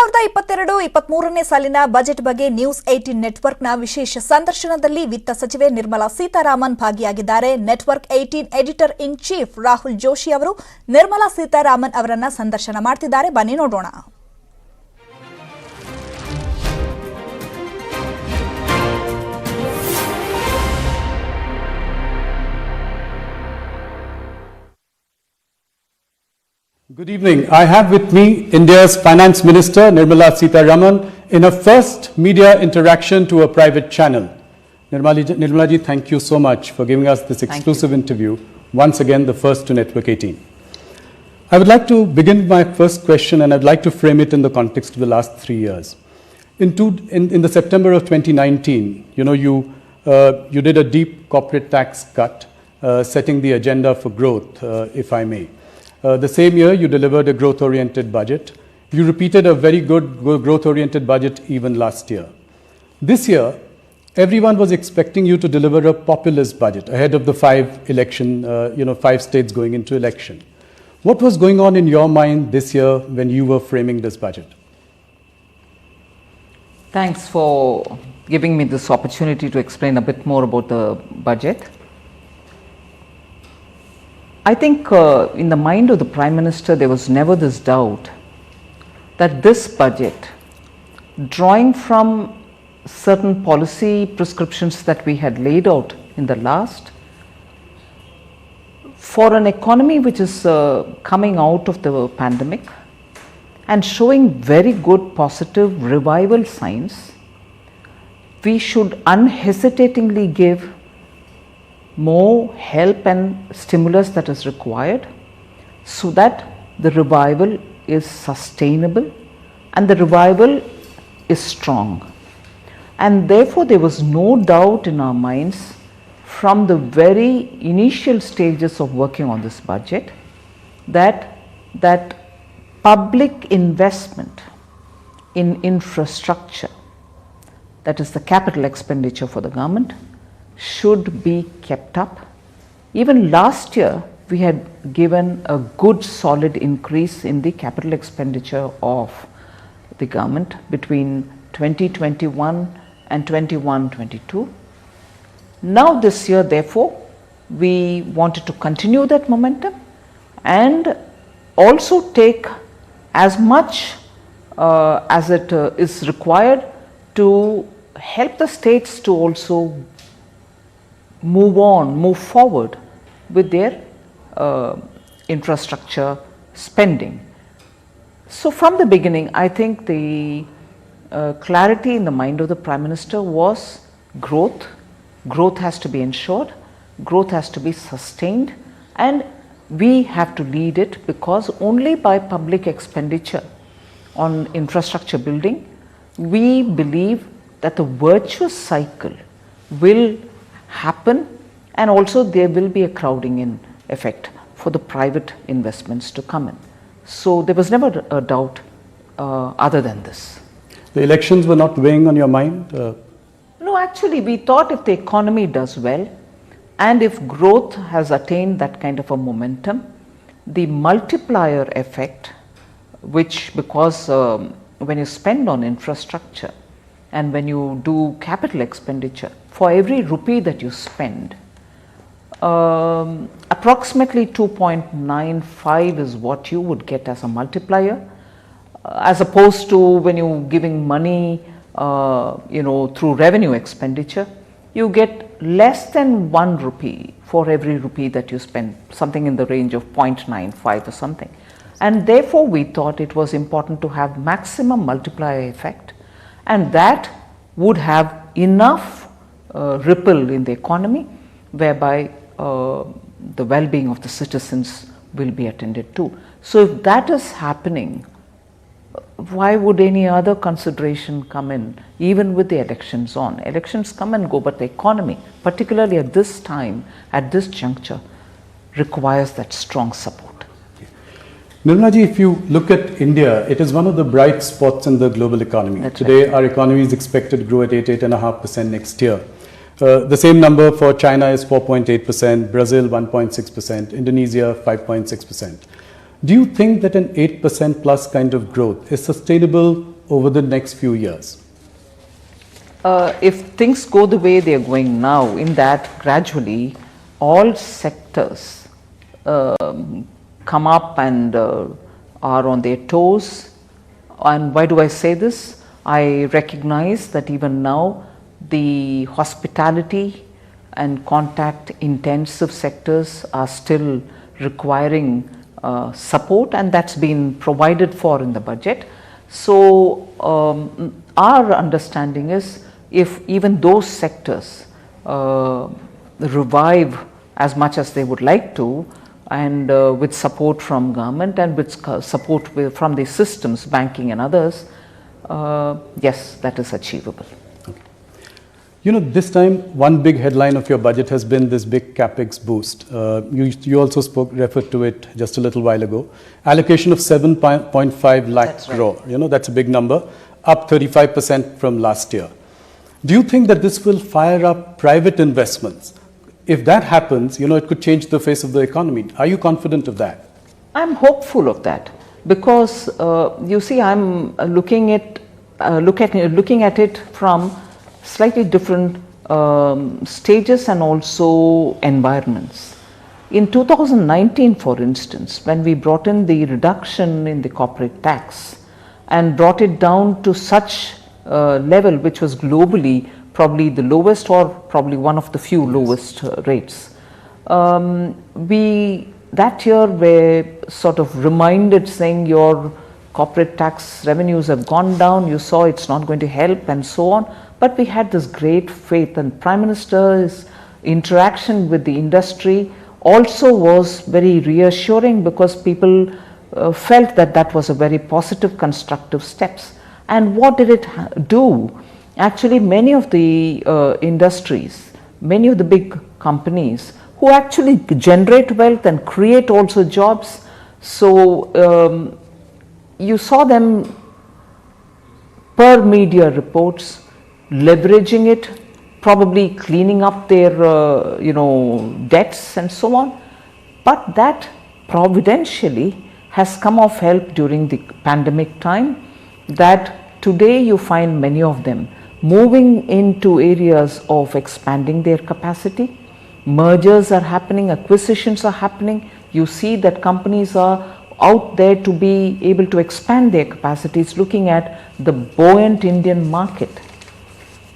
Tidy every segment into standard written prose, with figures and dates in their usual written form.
2022-23ನೇ ಸಾಲಿನ ಬಜೆಟ್ ಬಗ್ಗೆ ನ್ಯೂಸ್ 18 ನೆಟ್ವರ್ಕ್ನ ವಿಶೇಷ ಸಂದರ್ಶನದಲ್ಲಿ ವಿತ್ತ ಸಚಿವೆ ನಿರ್ಮಲಾ ಸೀತಾರಾಮನ್ ಭಾಗಿಯಾಗಿದ್ದಾರೆ. Network 18 editor in chief Rahul Joshi ಅವರು ನಿರ್ಮಲಾ ಸೀತಾರಾಮನ್ ಅವರನ್ನ ಸಂದರ್ಶನ ಮಾಡ್ತಿದ್ದಾರೆ. ಬನ್ನಿ ನೋಡೋಣ. Good evening. I have with me India's Finance Minister Nirmala Sitharaman in a first media interaction to a private channel. Nirmala ji, thank you so much for giving us this exclusive interview. Once again, the first to Network 18. I would like to begin my first question, and I'd like to frame it in the context of the last 3 years. In the September of 2019, you did a deep corporate tax cut, setting the agenda for growth, if I may. The same year, you delivered a growth-oriented budget. You repeated a very good growth-oriented budget even last year. This year, everyone was expecting you to deliver a populist budget ahead of the 5 states going into election. What was going on in your mind this year when you were framing this budget? Thanks for giving me this opportunity to explain a bit more about the budget. I think in the mind of the Prime Minister there was never this doubt that this budget, drawing from certain policy prescriptions that we had laid out in the last, for an economy which is coming out of the pandemic and showing very good positive revival signs, we should unhesitatingly give more help and stimulus that is required so that the revival is sustainable and the revival is strong. And therefore there was no doubt in our minds from the very initial stages of working on this budget that public investment in infrastructure, that is the capital expenditure for the government, should be kept up. Even last year we had given a good solid increase in the capital expenditure of the government between 2021 and 21-22. Now this year therefore we wanted to continue that momentum and also take as much as it is required to help the states to also move forward with their infrastructure spending. So from the beginning, I think the clarity in the mind of the Prime Minister was growth. Growth has to be ensured, growth has to be sustained, and we have to lead it, because only by public expenditure on infrastructure building, we believe that the virtuous cycle will happen, and also there will be a crowding in effect for the private investments to come in. So there was never a doubt other than this. The elections were not weighing on your mind? No, actually we thought if the economy does well and if growth has attained that kind of a momentum, the multiplier effect, which because when you spend on infrastructure and when you do capital expenditure, for every rupee that you spend, approximately 2.95 is what you would get as a multiplier, as opposed to when you're giving money through revenue expenditure, you get less than 1 rupee for every rupee that you spend, something in the range of 0.95 or something. And therefore we thought it was important to have maximum multiplier effect, and that would have enough ripple in the economy whereby the well-being of the citizens will be attended to. So if that is happening, why would any other consideration come in, even with the elections on? Elections come and go, but the economy, particularly at this time, at this juncture, requires that strong support. Nirmala ji, if you look at India, it is one of the bright spots in the global economy. That's Today, right. Our economy is expected to grow at 8.5% next year. The same number for China is 4.8%, Brazil 1.6%, Indonesia 5.6%. Do you think that an 8% plus kind of growth is sustainable over the next few years? If things go the way they are going now, in that gradually all sectors come up and are on their toes. And why do I say this? I recognize that even now the hospitality and contact intensive sectors are still requiring support, and that's been provided for in the budget. So our understanding is, if even those sectors revive as much as they would like to, and with support from government and with support from the systems, banking and others, yes, that is achievable. You know, this time one big headline of your budget has been this big capex boost. You also referred to it just a little while ago. Allocation of 7.5 lakh crore. Right. You know, that's a big number, up 35% from last year. Do you think that this will fire up private investments? If that happens, you know, it could change the face of the economy. Are you confident of that? I'm hopeful of that, because you see, I'm looking at it from slightly different stages and also environments. In 2019, for instance, when we brought in the reduction in the corporate tax and brought it down to such level which was globally probably the lowest, or probably one of the few lowest rates, we that year were sort of reminded, saying your corporate tax revenues have gone down, you saw it's not going to help and so on. But we had this great faith, and Prime Minister's interaction with the industry also was very reassuring, because people felt that that was a very positive, constructive steps. And what did it do? Actually, many of the industries, many of the big companies who actually generate wealth and create also jobs, so you saw them per media reports leveraging it, probably cleaning up their debts and so on. But that providentially has come of help during the pandemic time, that today you find many of them moving into areas of expanding their capacity. Mergers are happening, acquisitions are happening. You see that companies are out there to be able to expand their capacities, looking at the buoyant Indian market.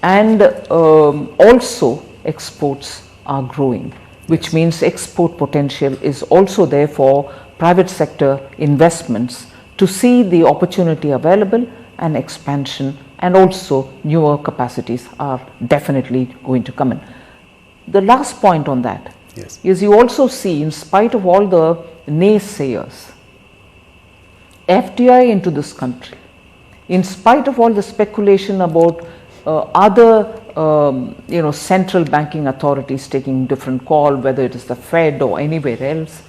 And also exports are growing, which means export potential is also there for private sector investments to see the opportunity available, and expansion and also newer capacities are definitely going to come in. The last point on that is, you also see, in spite of all the naysayers, FDI into this country, in spite of all the speculation about other central banking authorities taking different call, whether it is the Fed or anywhere else,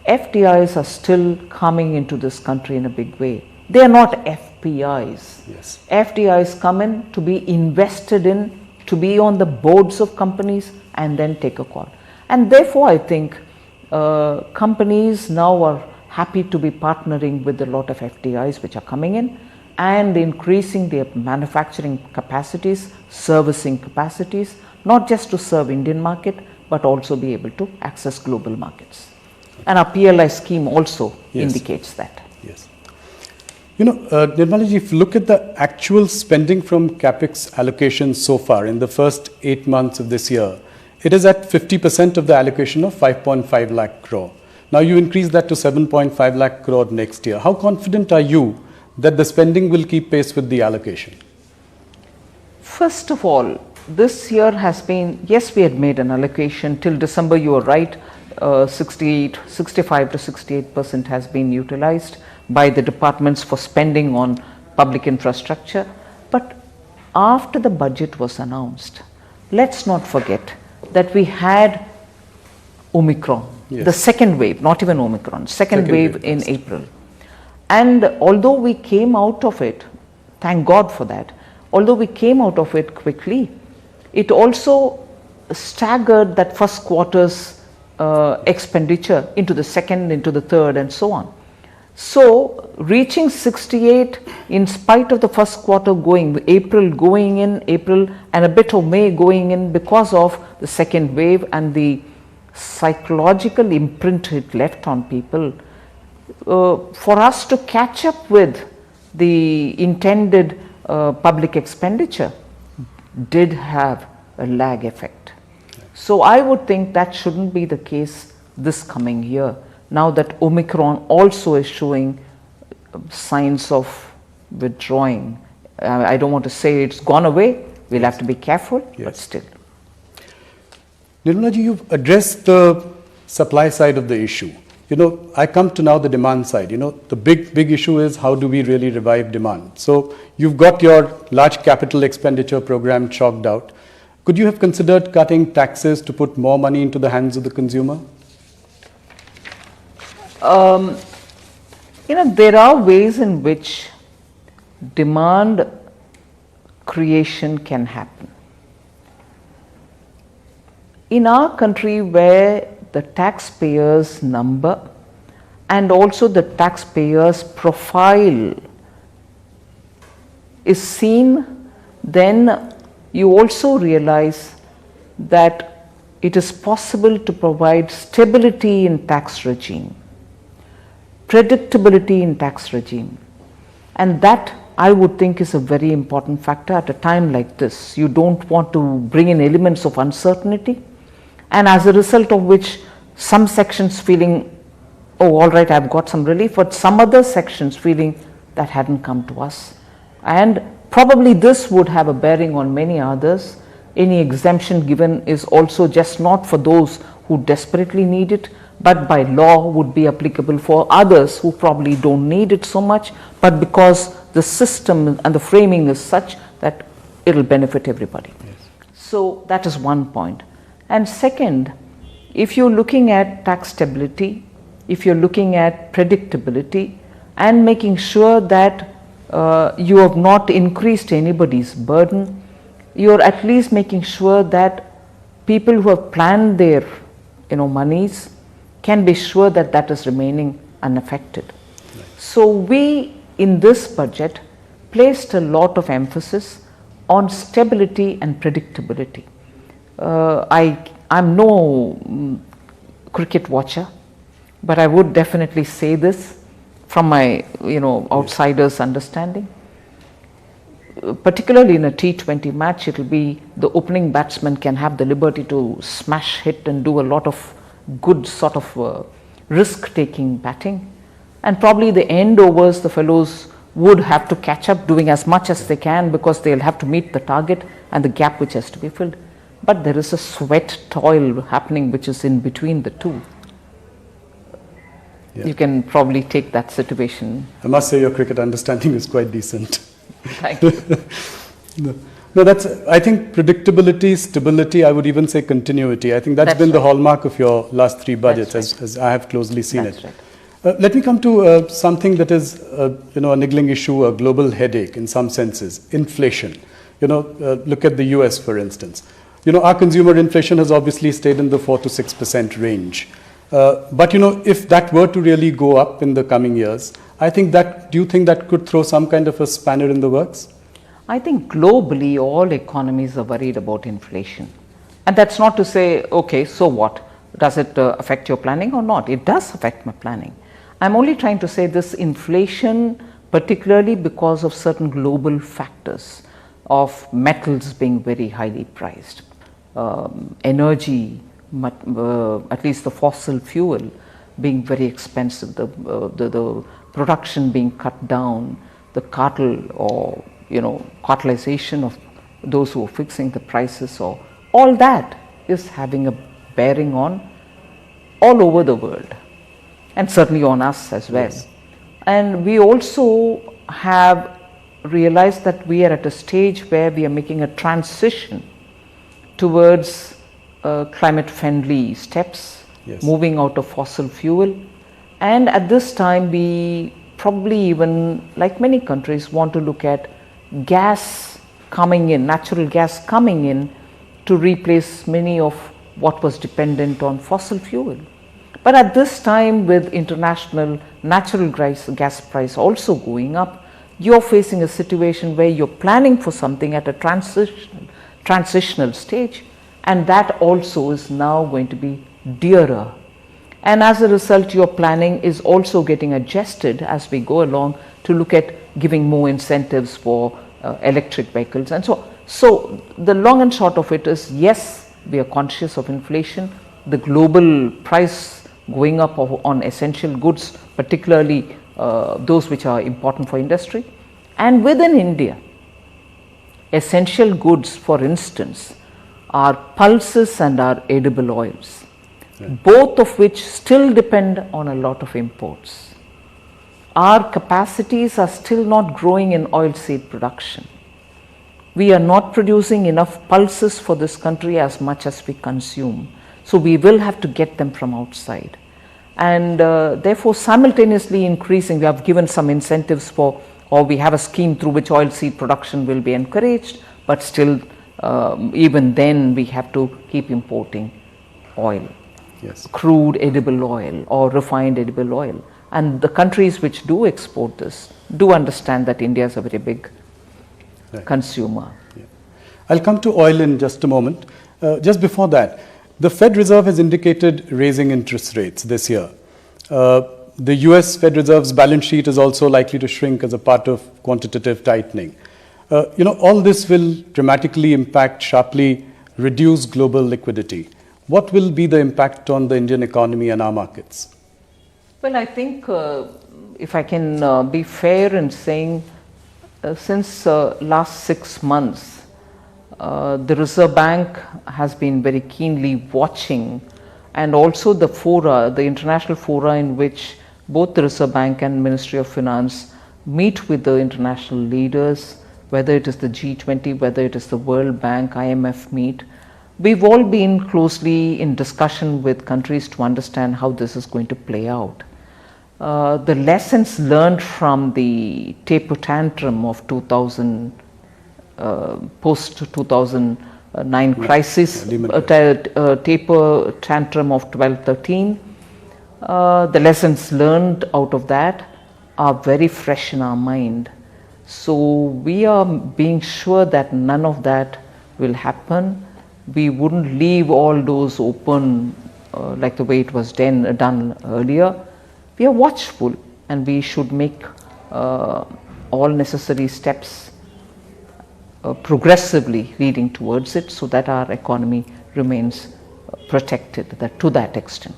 FDIs are still coming into this country in a big way. They are not FPIs. Yes. FDIs come in to be invested in, to be on the boards of companies and then take a call. And therefore, I think companies now are happy to be partnering with a lot of FDIs which are coming in and increasing their manufacturing capacities, servicing capacities, not just to serve Indian market, but also be able to access global markets. And our PLI scheme also indicates that. Yes. You know, Nirmala ji, if you look at the actual spending from capex allocation so far in the first 8 months of this year, it is at 50% of the allocation of 5.5 lakh crore. Now you increase that to 7.5 lakh crore next year. How confident are you that the spending will keep pace with the allocation? First of all, this year has been, yes, we had made an allocation till December, you are right, 65 to 68% has been utilized by the departments for spending on public infrastructure. But after the budget was announced, let's not forget that we had Omicron, the second wave, not even Omicron, second wave in April. And although we came out of it, thank God for that, although we came out of it quickly, it also staggered that first quarter's expenditure into the second, into the third and so on. So reaching 68 in spite of the first quarter April and a bit of May going in because of the second wave and the psychological imprint it left on people, for us to catch up with the intended public expenditure did have a lag effect. So I would think that shouldn't be the case this coming year, now that Omicron also is showing signs of withdrawing. I don't want to say it's gone away, we'll have to be careful, but still. Nirmala ji, you've addressed the supply side of the issue. I come to now the demand side. The big issue is how do we really revive demand? So you've got your large capital expenditure program chalked out. Could you have considered cutting taxes to put more money into the hands of the consumer? There are ways in which demand creation can happen. In our country, where the taxpayers' number and also the taxpayers' profile is seen, then you also realize that it is possible to provide stability in tax regime, predictability in tax regime, and that I would think is a very important factor at a time like this. You don't want to bring in elements of uncertainty, and as a result of which some sections feeling, oh all right, I've got some relief, but some other sections feeling that hadn't come to us. And probably this would have a bearing on many others. Any exemption given is also just not for those who desperately need it, but by law would be applicable for others who probably don't need it so much, but because the system and the framing is such that it'll benefit everybody. Yes. So that is one point. And second, if you're looking at tax stability, if you're looking at predictability and making sure that you have not increased anybody's burden, you're at least making sure that people who have planned their monies can be sure that that is remaining unaffected. Right. So we in this budget placed a lot of emphasis on stability and predictability. I'm no cricket watcher, but I would definitely say this from my outsider's understanding. Particularly in a T20 match, it will be the opening batsman can have the liberty to smash hit and do a lot of good sort of risk-taking batting, and probably the end overs the fellows would have to catch up doing as much as they can because they'll have to meet the target and the gap which has to be filled. But there is a sweat toil happening which is in between the two. Yeah. You can probably take that situation. I must say your cricket understanding is quite decent. Thank you. No, I think predictability, stability, I would even say continuity. I think that's been the hallmark of your last three budgets, as I have closely seen it. Right. Let me come to something that is a niggling issue, a global headache in some senses, inflation. Look at the US, for instance. Our consumer inflation has obviously stayed in the 4 to 6% range. But if that were to really go up in the coming years, do you think that could throw some kind of a spanner in the works? I think globally all economies are worried about inflation. And that's not to say, okay, so what? Does it affect your planning or not? It does affect my planning. I'm only trying to say this inflation, particularly because of certain global factors of metals being very highly priced, energy, at least the fossil fuel being very expensive, the production being cut down, the cartel or cartelization of those who are fixing the prices, or all that is having a bearing on all over the world and certainly on us as well. Yes. And we also have realized that we are at a stage where we are making a transition towards climate friendly steps, yes, moving out of fossil fuel, and at this time we probably even, like many countries, want to look at gas coming in, natural gas coming in to replace many of what was dependent on fossil fuel. But at this time, with international natural gas price also going up, you're facing a situation where you're planning for something at a transitional stage, and that also is now going to be dearer. And as a result, your planning is also getting adjusted as we go along to look at giving more incentives for electric vehicles and so on. So the long and short of it is, yes, we are conscious of inflation, the global price going up on essential goods, particularly those which are important for industry. And within India, essential goods, for instance, are pulses and are edible oils, both of which still depend on a lot of imports. Our capacities are still not growing in oilseed production. We are not producing enough pulses for this country as much as we consume. So we will have to get them from outside. And therefore, simultaneously increasing, we have given some incentives for, or we have a scheme through which oilseed production will be encouraged, but still, even then, we have to keep importing oil, Yes. crude edible oil or refined edible oil. And the countries which do export this do understand that India is a very big consumer. Yeah. I'll come to oil in just a moment. Just before that, the Fed Reserve has indicated raising interest rates this year. The US Fed Reserve's balance sheet is also likely to shrink as a part of quantitative tightening. All this will dramatically impact, sharply reduce global liquidity. What will be the impact on the Indian economy and our markets? Well, I think if I can be fair in saying, since last 6 months, the Reserve Bank has been very keenly watching, and also the fora, the international fora in which both the Reserve Bank and Ministry of Finance meet with the international leaders, whether it is the G20, whether it is the World Bank, IMF meet. We've all been closely in discussion with countries to understand how this is going to play out. The lessons learned from the taper tantrum of 2000, post-2009 crisis, taper tantrum of 12-13, the lessons learned out of that are very fresh in our mind. So we are being sure that none of that will happen. We wouldn't leave all doors open like the way it was done earlier. We are watchful, and we should make all necessary steps progressively leading towards it, so that our economy remains protected to that extent.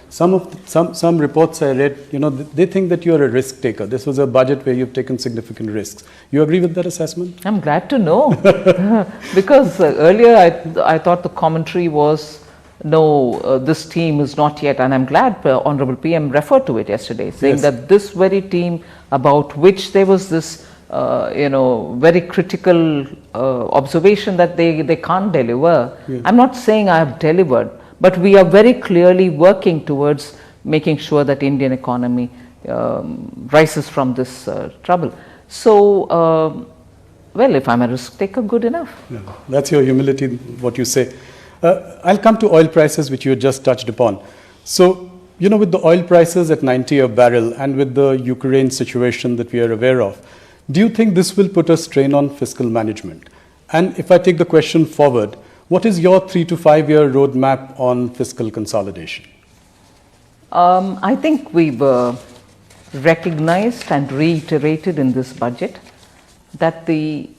Some reports I read, they think that you are a risk taker. This was a budget where you've taken significant risks. You agree with that assessment? I'm glad to know, because earlier I thought the commentary was, no, this team is not yet, and I'm glad Honorable PM referred to it yesterday, saying that this very team about which there was this very critical observation that they can't deliver. Yeah. I'm not saying I have delivered, but we are very clearly working towards making sure that Indian economy rises from this trouble. So, well, if I'm a risk taker, good enough. Yeah, that's your humility, what you say. I'll come to oil prices, which you just touched upon. So, with the oil prices at 90 a barrel and with the Ukraine situation that we are aware of, do you think this will put a strain on fiscal management? And if I take the question forward, what is your 3 to 5 year roadmap on fiscal consolidation? I think we've recognized and reiterated in this budget that the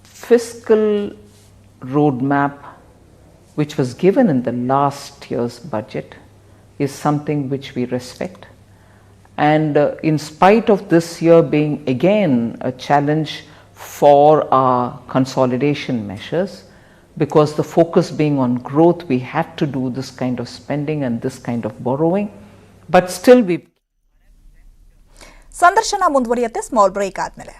fiscal roadmap which was given in the last year's budget is something which we respect. And in spite of this year being again a challenge for our consolidation measures, because the focus being on growth, we had to do this kind of spending and this kind of borrowing, but still we. ಸಂದರ್ಶನ ಮುಂದುವರಿಯುತ್ತೆ small break ಆದ್ಮೇಲೆ.